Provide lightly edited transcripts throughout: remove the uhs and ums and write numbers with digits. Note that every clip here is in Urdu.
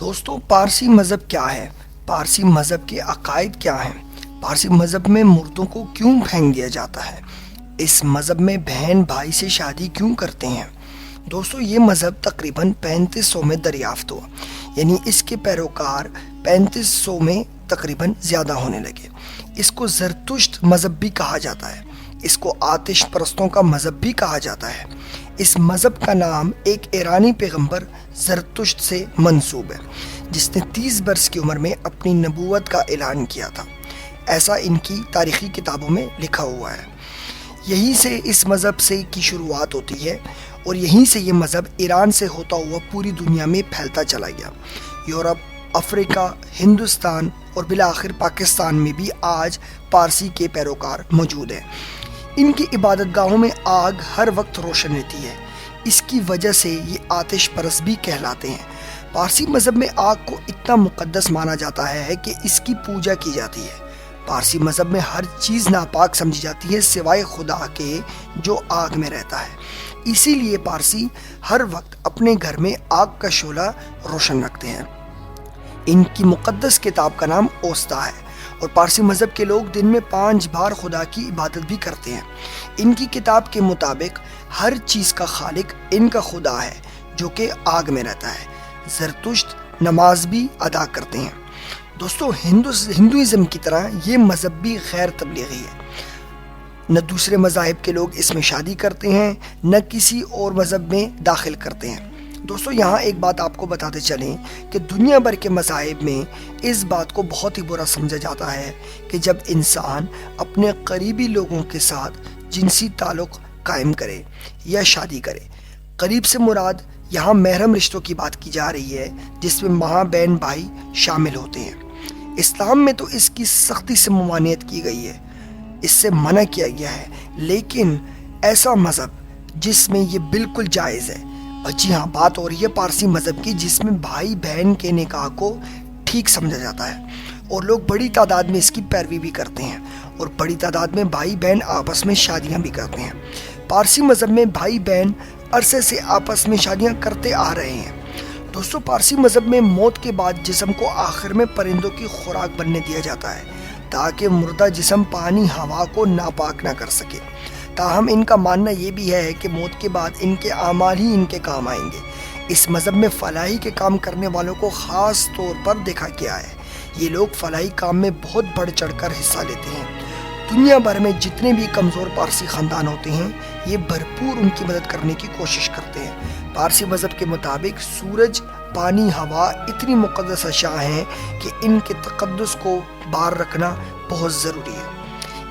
دوستوں، پارسی مذہب کیا ہے؟ پارسی مذہب کے عقائد کیا ہیں؟ پارسی مذہب میں مردوں کو کیوں پھینک دیا جاتا ہے؟ اس مذہب میں بہن بھائی سے شادی کیوں کرتے ہیں؟ دوستوں، یہ مذہب تقریباً 3500 میں دریافت ہوا، یعنی اس کے پیروکار 3500 میں تقریباً زیادہ ہونے لگے۔ اس کو زرتشت مذہب بھی کہا جاتا ہے۔ اس کو آتش پرستوں کا مذہب بھی کہا جاتا ہے۔ اس مذہب کا نام ایک ایرانی پیغمبر زرتشت سے منسوب ہے، جس نے 30 برس کی عمر میں اپنی نبوت کا اعلان کیا تھا۔ ایسا ان کی تاریخی کتابوں میں لکھا ہوا ہے۔ یہیں سے اس مذہب سے کی شروعات ہوتی ہے اور یہیں سے یہ مذہب ایران سے ہوتا ہوا پوری دنیا میں پھیلتا چلا گیا۔ یورپ، افریقہ، ہندوستان اور بالآخر پاکستان میں بھی آج پارسی کے پیروکار موجود ہیں۔ ان کی عبادت گاہوں میں آگ ہر وقت روشن رہتی ہے۔ اس کی وجہ سے یہ آتش پرست بھی کہلاتے ہیں۔ پارسی مذہب میں آگ کو اتنا مقدس مانا جاتا ہے کہ اس کی پوجا کی جاتی ہے۔ پارسی مذہب میں ہر چیز ناپاک سمجھی جاتی ہے سوائے خدا کے جو آگ میں رہتا ہے۔ اسی لیے پارسی ہر وقت اپنے گھر میں آگ کا شعلہ روشن رکھتے ہیں۔ ان کی مقدس کتاب کا نام اوستا ہے اور پارسی مذہب کے لوگ دن میں 5 بار خدا کی عبادت بھی کرتے ہیں۔ ان کی کتاب کے مطابق ہر چیز کا خالق ان کا خدا ہے جو کہ آگ میں رہتا ہے۔ زرتشت نماز بھی ادا کرتے ہیں۔ دوستو، ہندوازم کی طرح یہ مذہب بھی غیر تبلیغی ہے۔ نہ دوسرے مذاہب کے لوگ اس میں شادی کرتے ہیں، نہ کسی اور مذہب میں داخل کرتے ہیں۔ دوستو، یہاں ایک بات آپ کو بتاتے چلیں کہ دنیا بھر کے مذاہب میں اس بات کو بہت ہی برا سمجھا جاتا ہے کہ جب انسان اپنے قریبی لوگوں کے ساتھ جنسی تعلق قائم کرے یا شادی کرے۔ قریب سے مراد یہاں محرم رشتوں کی بات کی جا رہی ہے، جس میں ماں بہن بھائی شامل ہوتے ہیں۔ اسلام میں تو اس کی سختی سے ممانعت کی گئی ہے، اس سے منع کیا گیا ہے، لیکن ایسا مذہب جس میں یہ بالکل جائز ہے۔ جی ہاں، بات ہو رہی ہے پارسی مذہب کی، جس میں بھائی بہن کے نکاح کو ٹھیک سمجھا جاتا ہے اور لوگ بڑی تعداد میں اس کی پیروی بھی کرتے ہیں اور بڑی تعداد میں بھائی بہن آپس میں شادیاں بھی کرتے ہیں۔ پارسی مذہب میں بھائی بہن عرصے سے آپس میں شادیاں کرتے آ رہے ہیں۔ دوستو، پارسی مذہب میں موت کے بعد جسم کو آخر میں پرندوں کی خوراک بننے دیا جاتا ہے تاکہ مردہ جسم پانی ہوا کو ناپاک نہ کر سکے۔ تاہم ان کا ماننا یہ بھی ہے کہ موت کے بعد ان کے اعمال ہی ان کے کام آئیں گے۔ اس مذہب میں فلاحی کے کام کرنے والوں کو خاص طور پر دیکھا گیا ہے۔ یہ لوگ فلاحی کام میں بہت بڑھ چڑھ کر حصہ لیتے ہیں۔ دنیا بھر میں جتنے بھی کمزور پارسی خاندان ہوتے ہیں، یہ بھرپور ان کی مدد کرنے کی کوشش کرتے ہیں۔ پارسی مذہب کے مطابق سورج، پانی، ہوا اتنی مقدس اشیاء ہیں کہ ان کے تقدس کو بار رکھنا بہت ضروری ہے۔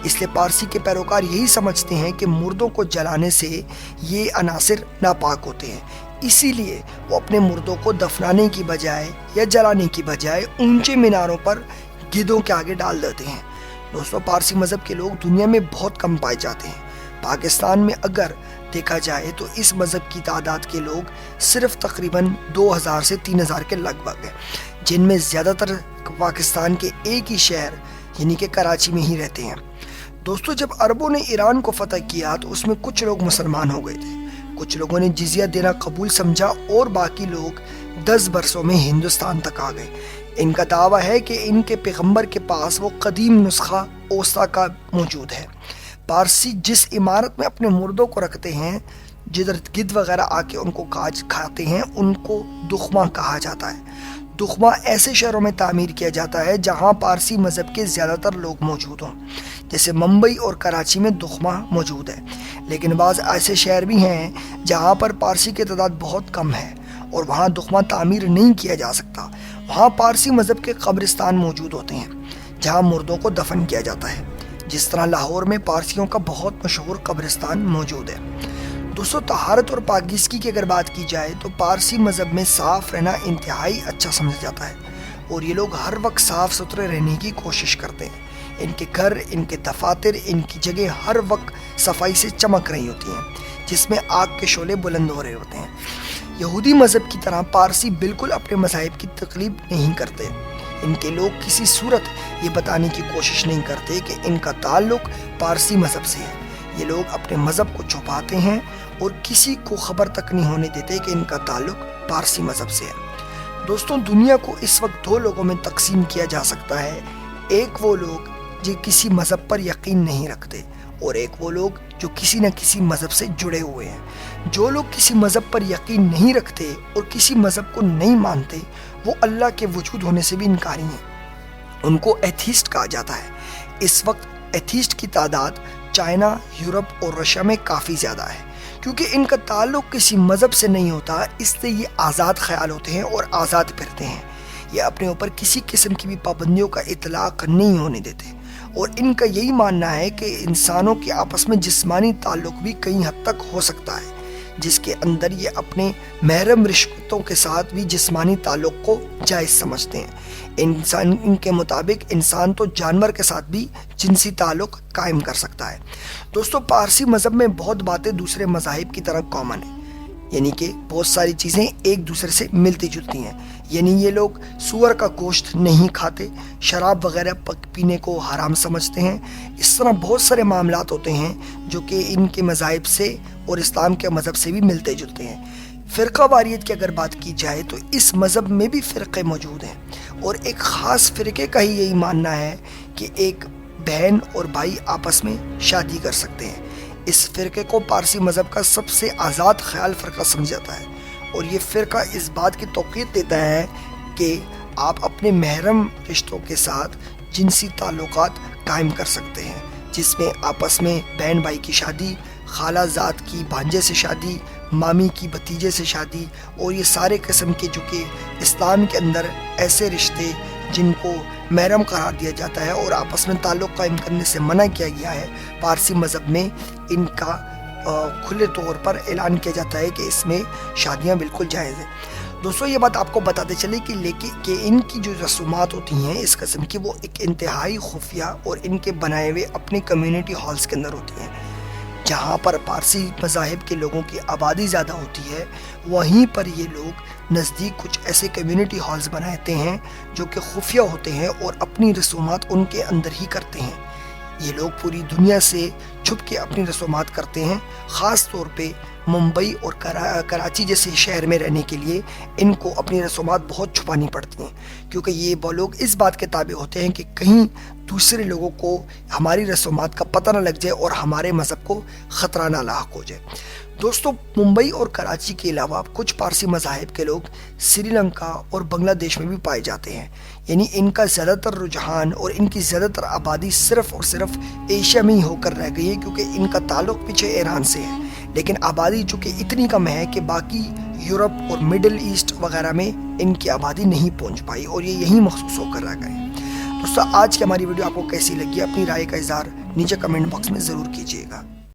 اس لیے پارسی کے پیروکار یہی سمجھتے ہیں کہ مردوں کو جلانے سے یہ عناصر ناپاک ہوتے ہیں۔ اسی لیے وہ اپنے مردوں کو دفنانے کی بجائے یا جلانے کی بجائے اونچے میناروں پر گدھوں کے آگے ڈال دیتے ہیں۔ دوستو، پارسی مذہب کے لوگ دنیا میں بہت کم پائے جاتے ہیں۔ پاکستان میں اگر دیکھا جائے تو اس مذہب کی تعداد کے لوگ صرف تقریباً 2000 سے 3000 کے لگ بھگ ہیں، جن میں زیادہ تر پاکستان کے ایک ہی شہر یعنی کہ کراچی میں ہی رہتے ہیں۔ دوستو، جب عربوں نے ایران کو فتح کیا تو اس میں کچھ لوگ مسلمان ہو گئے تھے، کچھ لوگوں نے جزیہ دینا قبول سمجھا اور باقی لوگ 10 برسوں میں ہندوستان تک آ گئے۔ ان کا دعویٰ ہے کہ ان کے پیغمبر کے پاس وہ قدیم نسخہ اوستا کا موجود ہے۔ پارسی جس عمارت میں اپنے مردوں کو رکھتے ہیں، جدھر گدھ وغیرہ آ کے ان کو کھاتے ہیں، ان کو دخمہ کہا جاتا ہے۔ دخمہ ایسے شہروں میں تعمیر کیا جاتا ہے جہاں پارسی مذہب کے زیادہ تر لوگ موجود ہوں، جیسے ممبئی اور کراچی میں دخمہ موجود ہے۔ لیکن بعض ایسے شہر بھی ہیں جہاں پر پارسی کی تعداد بہت کم ہے اور وہاں دخمہ تعمیر نہیں کیا جا سکتا۔ وہاں پارسی مذہب کے قبرستان موجود ہوتے ہیں جہاں مردوں کو دفن کیا جاتا ہے، جس طرح لاہور میں پارسیوں کا بہت مشہور قبرستان موجود ہے۔ دوستو، طہارت اور پاکیزگی کی اگر بات کی جائے تو پارسی مذہب میں صاف رہنا انتہائی اچھا سمجھا جاتا ہے اور یہ لوگ ہر وقت صاف ستھرے رہنے کی کوشش کرتے ہیں۔ ان کے گھر، ان کے دفاتر، ان کی جگہ ہر وقت صفائی سے چمک رہی ہوتی ہیں، جس میں آگ کے شعلے بلند ہو رہے ہوتے ہیں۔ یہودی مذہب کی طرح پارسی بالکل اپنے مذاہب کی تقلید نہیں کرتے۔ ان کے لوگ کسی صورت یہ بتانے کی کوشش نہیں کرتے کہ ان کا تعلق پارسی مذہب سے ہے۔ یہ لوگ اپنے مذہب کو چھپاتے ہیں اور کسی کو خبر تک نہیں ہونے دیتے کہ ان کا تعلق پارسی مذہب سے ہے۔ دوستوں دنیا کو اس وقت دو لوگوں میں تقسیم کیا جا سکتا ہے، ایک وہ لوگ جو کسی مذہب پر یقین نہیں رکھتے اور ایک وہ لوگ جو کسی نہ کسی مذہب سے جڑے ہوئے ہیں۔ جو لوگ کسی مذہب پر یقین نہیں رکھتے اور کسی مذہب کو نہیں مانتے وہ اللہ کے وجود ہونے سے بھی انکاری ہیں، ان کو ایتھیسٹ کہا جاتا ہے۔ اس وقت ایتھیسٹ کی تعداد چائنا، یورپ اور رشیا میں کافی زیادہ ہے، کیونکہ ان کا تعلق کسی مذہب سے نہیں ہوتا، اس لیے یہ آزاد خیال ہوتے ہیں اور آزاد پھرتے ہیں۔ یہ اپنے اوپر کسی قسم کی بھی پابندیوں کا اطلاق نہیں ہونے دیتے، اور ان کا یہی ماننا ہے کہ انسانوں کے آپس میں جسمانی تعلق بھی کئی حد تک ہو سکتا ہے، جس کے اندر یہ اپنے محرم رشتوں کے ساتھ بھی جسمانی تعلق کو جائز سمجھتے ہیں۔ ان کے مطابق انسان تو جانور کے ساتھ بھی جنسی تعلق قائم کر سکتا ہے۔ دوستو پارسی مذہب میں بہت باتیں دوسرے مذاہب کی طرح کامن ہیں، یعنی کہ بہت ساری چیزیں ایک دوسرے سے ملتی جلتی ہیں۔ یعنی یہ لوگ سور کا گوشت نہیں کھاتے، شراب وغیرہ پینے کو حرام سمجھتے ہیں۔ اس طرح بہت سارے معاملات ہوتے ہیں جو کہ ان کے مذاہب سے اور اسلام کے مذہب سے بھی ملتے جلتے ہیں۔ فرقہ واریت کی اگر بات کی جائے تو اس مذہب میں بھی فرقے موجود ہیں، اور ایک خاص فرقے کا ہی یہی ماننا ہے کہ ایک بہن اور بھائی آپس میں شادی کر سکتے ہیں۔ اس فرقے کو پارسی مذہب کا سب سے آزاد خیال فرقہ سمجھا جاتا ہے، اور یہ فرقہ اس بات کی توقیت دیتا ہے کہ آپ اپنے محرم رشتوں کے ساتھ جنسی تعلقات قائم کر سکتے ہیں، جس میں آپس میں بہن بھائی کی شادی، خالہ زاد کی بھانجے سے شادی، مامی کی بھتیجے سے شادی، اور یہ سارے قسم کے جو کہ اسلام کے اندر ایسے رشتے جن کو محرم قرار دیا جاتا ہے اور آپس میں تعلق قائم کرنے سے منع کیا گیا ہے، پارسی مذہب میں ان کا کھلے طور پر اعلان کیا جاتا ہے کہ اس میں شادیاں بالکل جائز ہیں۔ دوستو یہ بات آپ کو بتاتے چلے کہ ان کی جو رسومات ہوتی ہیں اس قسم کی، وہ ایک انتہائی خفیہ اور ان کے بنائے ہوئے اپنے کمیونٹی ہالز کے اندر ہوتی ہیں۔ جہاں پر پارسی مذاہب کے لوگوں کی آبادی زیادہ ہوتی ہے، وہیں پر یہ لوگ نزدیک کچھ ایسے کمیونٹی ہالز بناتے ہیں جو کہ خفیہ ہوتے ہیں اور اپنی رسومات ان کے اندر ہی کرتے ہیں۔ یہ لوگ پوری دنیا سے چھپ کے اپنی رسومات کرتے ہیں، خاص طور پہ ممبئی اور کراچی جیسے شہر میں رہنے کے لیے ان کو اپنی رسومات بہت چھپانی پڑتی ہیں، کیونکہ یہ وہ لوگ اس بات کے تابع ہوتے ہیں کہ کہیں دوسرے لوگوں کو ہماری رسومات کا پتہ نہ لگ جائے اور ہمارے مذہب کو خطرہ نہ لاحق ہو جائے۔ دوستو ممبئی اور کراچی کے علاوہ کچھ پارسی مذاہب کے لوگ سری لنکا اور بنگلہ دیش میں بھی پائے جاتے ہیں، یعنی ان کا زیادہ تر رجحان اور ان کی زیادہ تر آبادی صرف اور صرف ایشیا میں ہی ہو کر رہ گئی ہے، کیونکہ ان کا تعلق پیچھے ایران سے ہے، لیکن آبادی جو کہ اتنی کم ہے کہ باقی یورپ اور مڈل ایسٹ وغیرہ میں ان کی آبادی نہیں پہنچ پائی اور یہ یہیں مخصوص ہو کر رہ گئے۔ دوستو آج کی ہماری ویڈیو آپ کو کیسی لگی؟ اپنی رائے کا اظہار نیچے کمنٹ باکس میں ضرور کیجیے گا۔